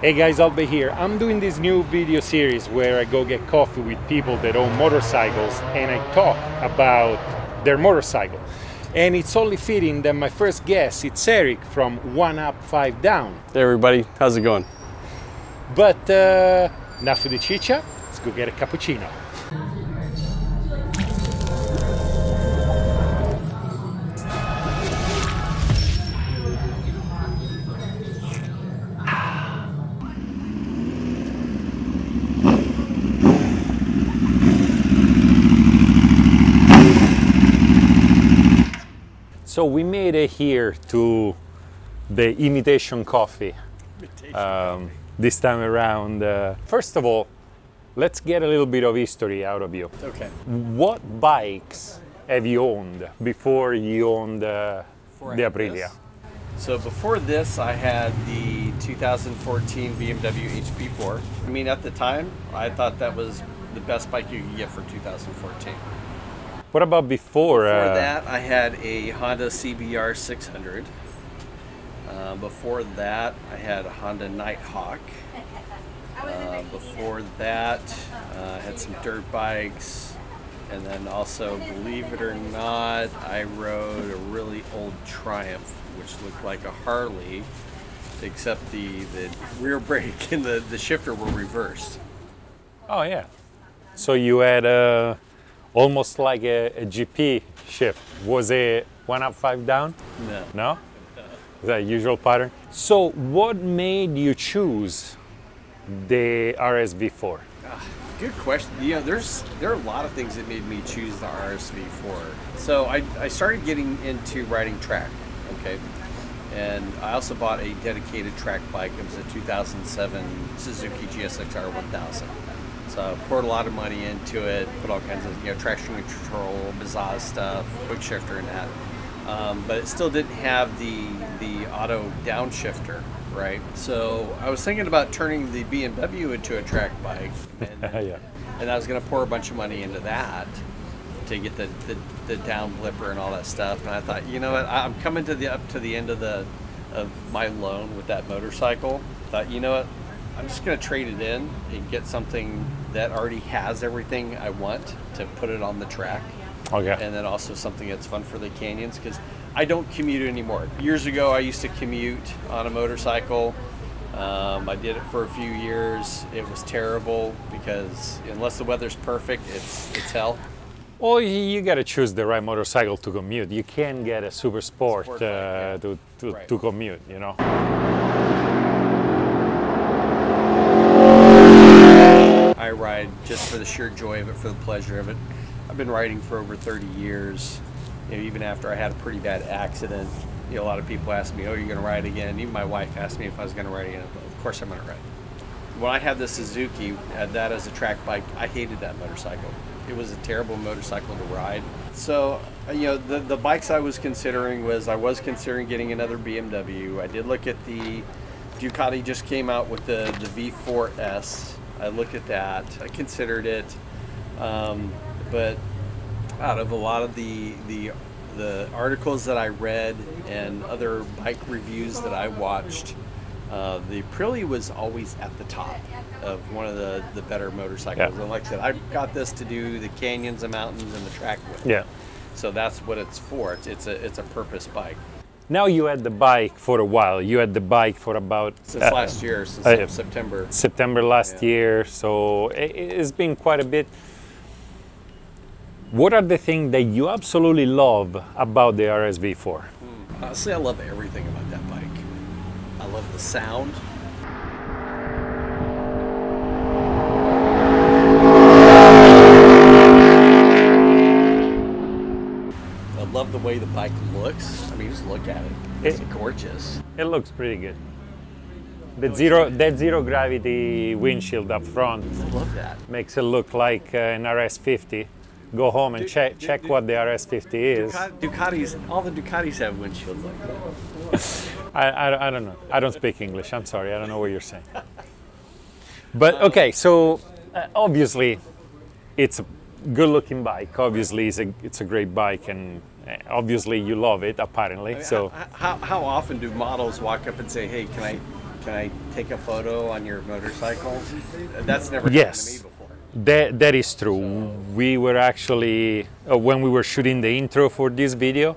Hey guys, Albe here. I'm doing this new video series where I go get coffee with people that own motorcycles and I talk about their motorcycle. And it's only fitting that my first guest, it's Eric from 1 Up 5 Down. Hey everybody, how's it going? But enough of the chicha, let's go get a cappuccino. So we made it here to the imitation coffee this time around. First of all, let's get a little bit of history out of you. Okay. What bikes have you owned before you owned the Aprilia? So before this, I had the 2014 BMW HP4. I mean, at the time, I thought that was the best bike you could get for 2014. What about before? Before that, I had a Honda CBR 600. Before that, I had a Honda Nighthawk. Before that, I had some dirt bikes. And then also, believe it or not, I rode a really old Triumph, which looked like a Harley, except the rear brake and the shifter were reversed. Oh yeah. So you had almost like a GP shift. Was it 1 Up 5 Down? No. No? Is that a usual pattern? So what made you choose the RSV4? Good question. You know, there are a lot of things that made me choose the RSV4. So I started getting into riding track, okay? And I also bought a dedicated track bike. It was a 2007 Suzuki GSX-R 1000. So I poured a lot of money into it, put all kinds of traction control, Bazaz stuff, quick shifter and that. But it still didn't have the auto downshifter, right? So I was thinking about turning the BMW into a track bike, and, Yeah. and I was going to pour a bunch of money into that to get the down blipper and all that stuff. And I thought, you know what, I'm coming up to the end of my loan with that motorcycle. I thought, you know what, I'm just going to trade it in and get something that already has everything I want to put it on the track. Okay. And then also something that's fun for the canyons, because I don't commute anymore. Years ago, I used to commute on a motorcycle. I did it for a few years. It was terrible because unless the weather's perfect, it's hell. Well, you got to choose the right motorcycle to commute. You can't get a super sport bike, yeah. to commute, you know. I ride just for the sheer joy of it, for the pleasure of it. I've been riding for over 30 years. You know, even after I had a pretty bad accident, a lot of people ask me, "Oh, you're going to ride again?" Even my wife asked me if I was going to ride again. Of course, I'm going to ride. When I had the Suzuki, had that as a track bike, I hated that motorcycle. It was a terrible motorcycle to ride. So, the bikes I was considering considering getting another BMW. I did look at the Ducati just came out with the V4S. I looked at that. I considered it, but out of a lot of the articles that I read and other bike reviews that I watched, the Aprilia was always at the top of one of the better motorcycles. Yeah. And like I said, I got this to do the canyons, the mountains, and the track with. Yeah. So that's what it's for. It's a purpose bike. Now you had the bike for a while. You had the bike for about... Since last year, since September. September last year, so it's been quite a bit. What are the things that you absolutely love about the RSV4? Honestly, I love everything about that bike. I love the sound. I love the way the bike looks. I mean, just look at it. It's gorgeous. It looks pretty good. That zero gravity windshield up front. I love that. Makes it look like an RS50. Go home and check what the RS50 is. Ducatis, all the Ducatis have windshields like that. I don't know. I don't speak English. I'm sorry. I don't know what you're saying. But okay, so obviously it's a good-looking bike. Obviously it's a great bike, and obviously you love it. Apparently, I mean, so how often do models walk up and say, "Hey, can I take a photo on your motorcycle? That's never happened to me before. That is true. We were actually, when we were shooting the intro for this video,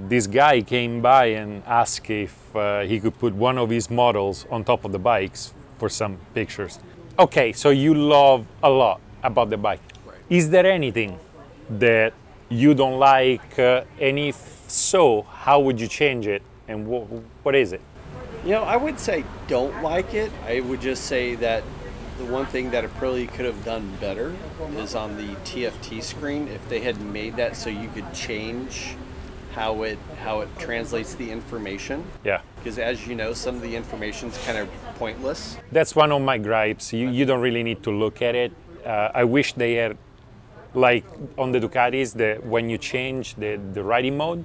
this guy came by and asked if he could put one of his models on top of the bikes for some pictures. Okay, so you love a lot about the bike. Right. Is there anything that you don't like, and if so, how would you change it, and what is it? You know, I would say don't like it. I would just say that the one thing that Aprilia could have done better is on the TFT screen, if they had made that so you could change how it translates the information. Yeah. Because as you know, some of the information's kind of pointless. That's one of my gripes. You don't really need to look at it. I wish they had, like on the Ducatis, when you change the riding mode,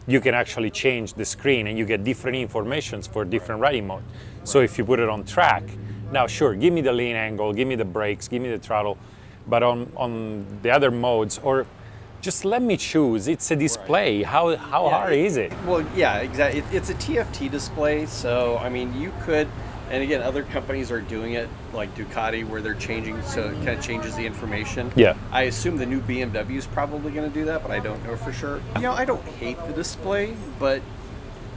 you can actually change the screen and you get different informations for different riding mode. So if you put it on track, now sure, give me the lean angle, give me the brakes, give me the throttle, but on the other modes, or just let me choose. It's a display. How hard is it? Well, yeah, exactly. It's a TFT display, so I mean, you could, and again, other companies are doing it, like Ducati, where they're changing, so it kind of changes the information. Yeah. I assume the new BMW is probably going to do that, but I don't know for sure. You know, I don't hate the display, but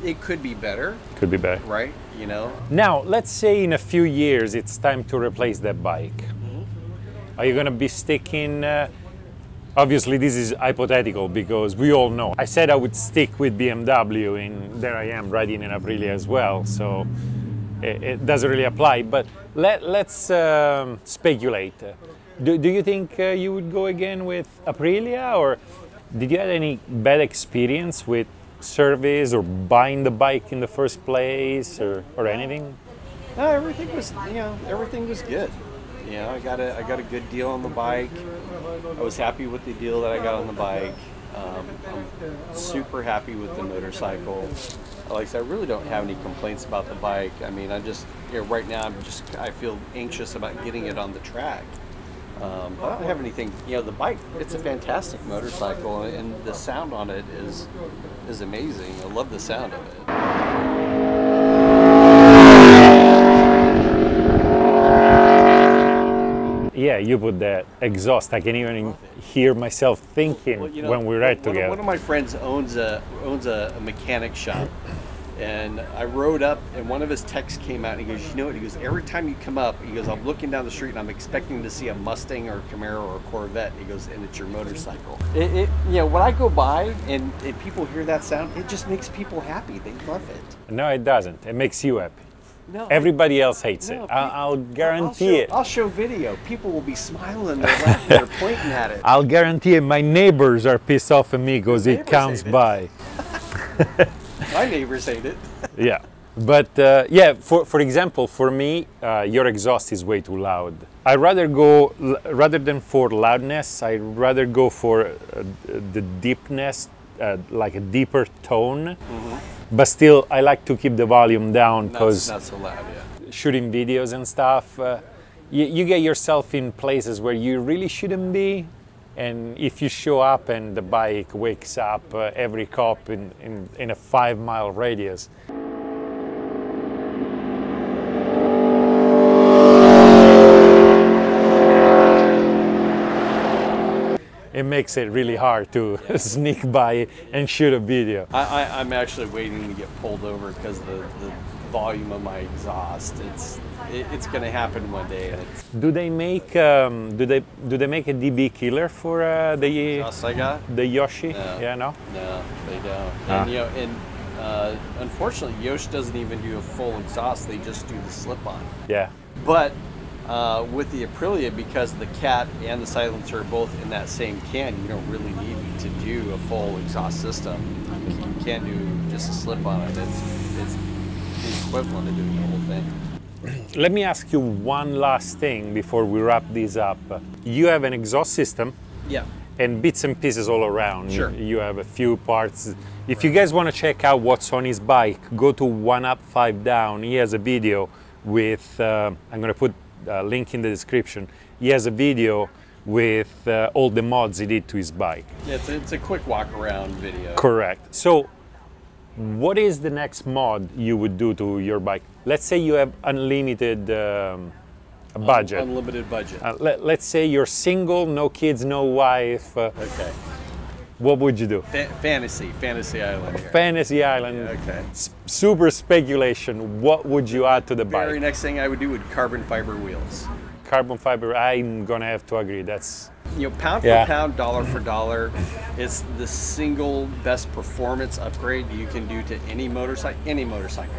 it could be better. Could be better. Right, you know? Now, let's say in a few years it's time to replace that bike. Mm-hmm. Are you going to be sticking... obviously, this is hypothetical because we all know. I said I would stick with BMW, and there I am riding in Aprilia as well, so it doesn't really apply. But let's speculate. Do you think you would go again with Aprilia, or did you have any bad experience with service or buying the bike in the first place, or anything? No, everything was, you know, everything was good. You know, I got a good deal on the bike. I was happy with the deal that I got on the bike. I'm super happy with the motorcycle. Like I said, I really don't have any complaints about the bike. I mean, I just, you know, right now I feel anxious about getting it on the track. But I don't have anything, you know, the bike, it's a fantastic motorcycle, and the sound on it is amazing. I love the sound of it. Yeah, you put that exhaust. I can even hear myself thinking, well, you know, when we ride together. One of my friends owns a mechanic shop, and I rode up, and one of his texts came out, and he goes, you know what? He goes, every time you come up, he goes, I'm looking down the street, and I'm expecting to see a Mustang or a Camaro or a Corvette. He goes, and it's your motorcycle. You know, when I go by and people hear that sound, it just makes people happy. They love it. No, it doesn't. It makes you happy. No, everybody else hates it. I'll guarantee it. I'll show video. People will be smiling, they're laughing, they're pointing at it. I'll guarantee it. My neighbors are pissed off at me because it comes by. My neighbors hate it. Yeah, but yeah, for example, for me, your exhaust is way too loud. I rather go, rather than for loudness, I'd rather go for the deepness, like a deeper tone. Mm-hmm. But still, I like to keep the volume down because not so loud, yeah. Shooting videos and stuff, you get yourself in places where you really shouldn't be. And if you show up and the bike wakes up every cop in a 5-mile radius, it makes it really hard to sneak by and shoot a video. I'm actually waiting to get pulled over because the volume of my exhaust. It's going to happen one day. Do they make do they make a dB killer for the exhaust I got? The Yoshi? No. Yeah, no. No, they don't. And you know, unfortunately, Yoshi doesn't even do a full exhaust. They just do the slip-on. Yeah. But with the Aprilia, because the cat and the silencer are both in that same can, you don't really need to do a full exhaust system. You can do just a slip on it. It's the equivalent of doing the whole thing. Let me ask you one last thing before we wrap this up. You have an exhaust system. Yeah. And bits and pieces all around. Sure. You have a few parts. If you guys want to check out what's on his bike, go to 1 Up 5 Down. He has a video with, I'm going to put a link in the description. He has a video with all the mods he did to his bike. Yeah, it's a quick walk around video. Correct. So what is the next mod you would do to your bike? Let's say you have unlimited budget. Unlimited budget. Let's say you're single, no kids, no wife. Okay. What would you do? Fantasy Island here. Fantasy Island. Yeah, okay. Super speculation. What would you add to the bike? Very next thing I would do would carbon fiber wheels. Carbon fiber, I'm gonna have to agree. That's, you know, pound for pound, dollar for dollar, it's the single best performance upgrade you can do to any motorcycle,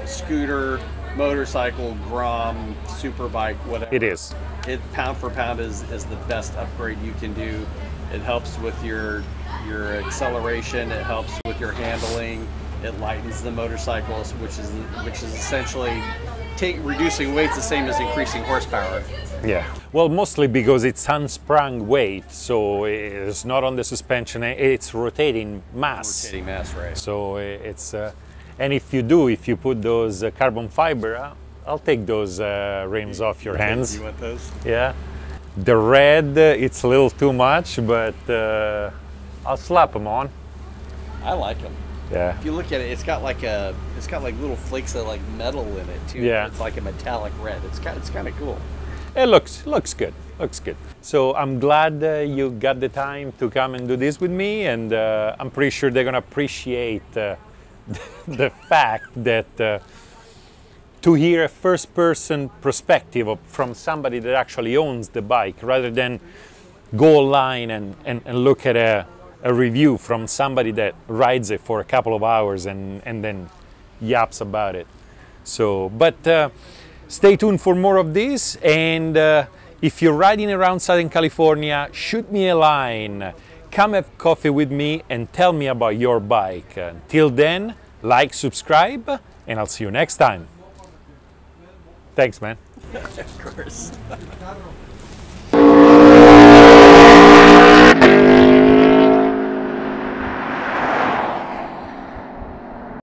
scooter, motorcycle, Grom, super bike, whatever. it is. It pound for pound is the best upgrade you can do. It helps with your acceleration. It helps with your handling. It lightens the motorcycles, which is essentially reducing weights the same as increasing horsepower. Yeah. Well, mostly because it's unsprung weight, so it's not on the suspension. It's rotating mass. Rotating mass, right? So it's and if you put those carbon fiber, I'll take those rims off your hands. You want those? Yeah. The red, it's a little too much, but I'll slap them on. I like them. Yeah. If you look at it, it's got like little flakes of like metal in it too. Yeah. It's like a metallic red. It's kind of cool. It looks good. Looks good. So I'm glad you got the time to come and do this with me, and I'm pretty sure they're gonna appreciate the fact that to hear a first-person perspective from somebody that actually owns the bike, rather than go online and look at a review from somebody that rides it for a couple of hours and then yaps about it. So, but stay tuned for more of this, and if you're riding around Southern California, shoot me a line. Come have coffee with me and tell me about your bike. Until then, like, subscribe, and I'll see you next time. Thanks, man. Of course.